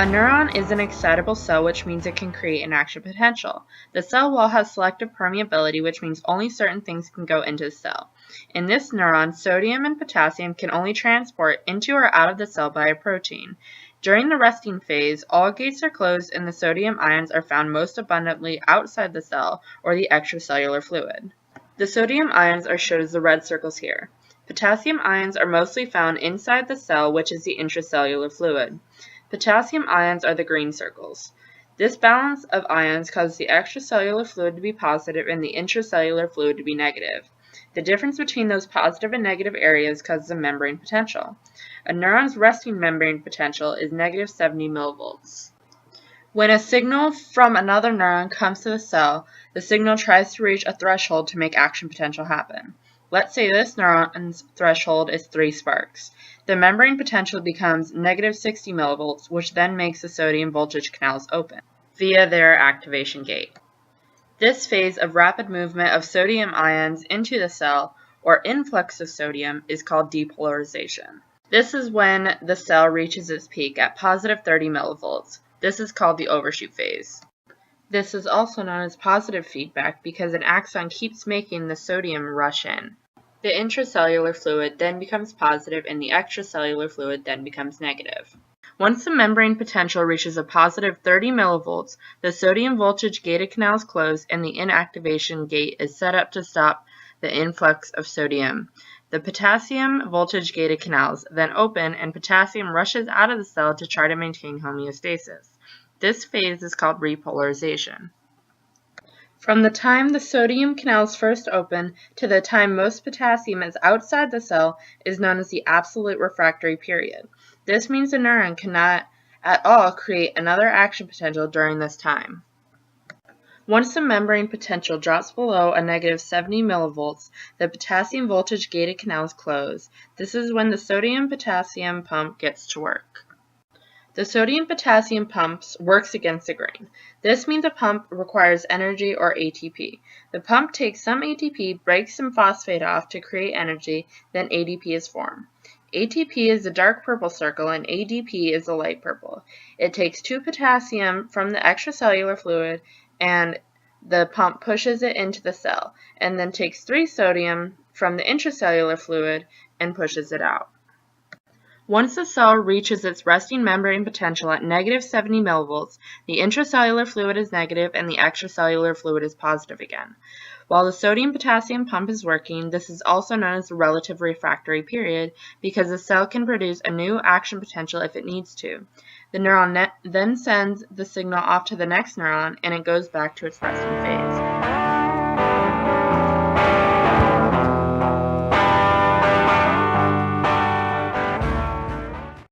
A neuron is an excitable cell, which means it can create an action potential. The cell wall has selective permeability, which means only certain things can go into the cell. In this neuron, sodium and potassium can only transport into or out of the cell by a protein. During the resting phase, all gates are closed and the sodium ions are found most abundantly outside the cell or the extracellular fluid. The sodium ions are shown as the red circles here. Potassium ions are mostly found inside the cell, which is the intracellular fluid. Potassium ions are the green circles. This balance of ions causes the extracellular fluid to be positive and the intracellular fluid to be negative. The difference between those positive and negative areas causes a membrane potential. A neuron's resting membrane potential is negative 70 millivolts. When a signal from another neuron comes to the cell, the signal tries to reach a threshold to make action potential happen. Let's say this neuron's threshold is 3 sparks. The membrane potential becomes negative 60 millivolts, which then makes the sodium voltage canals open via their activation gate. This phase of rapid movement of sodium ions into the cell, or influx of sodium, is called depolarization. This is when the cell reaches its peak at positive 30 millivolts. This is called the overshoot phase. This is also known as positive feedback because an axon keeps making the sodium rush in. The intracellular fluid then becomes positive and the extracellular fluid then becomes negative. Once the membrane potential reaches a positive 30 millivolts, the sodium voltage gated canals close and the inactivation gate is set up to stop the influx of sodium. The potassium voltage gated canals then open and potassium rushes out of the cell to try to maintain homeostasis. This phase is called repolarization. From the time the sodium canals first open to the time most potassium is outside the cell is known as the absolute refractory period. This means the neuron cannot at all create another action potential during this time. Once the membrane potential drops below a negative 70 millivolts, the potassium voltage gated canals close. This is when the sodium-potassium pump gets to work. The sodium-potassium pump works against the grain. This means a pump requires energy or ATP. The pump takes some ATP, breaks some phosphate off to create energy, then ADP is formed. ATP is the dark purple circle and ADP is the light purple. It takes 2 potassium from the extracellular fluid and the pump pushes it into the cell, and then takes 3 sodium from the intracellular fluid and pushes it out. Once the cell reaches its resting membrane potential at negative 70 millivolts, the intracellular fluid is negative and the extracellular fluid is positive again. While the sodium-potassium pump is working, this is also known as the relative refractory period because the cell can produce a new action potential if it needs to. The neuron then sends the signal off to the next neuron and it goes back to its resting phase.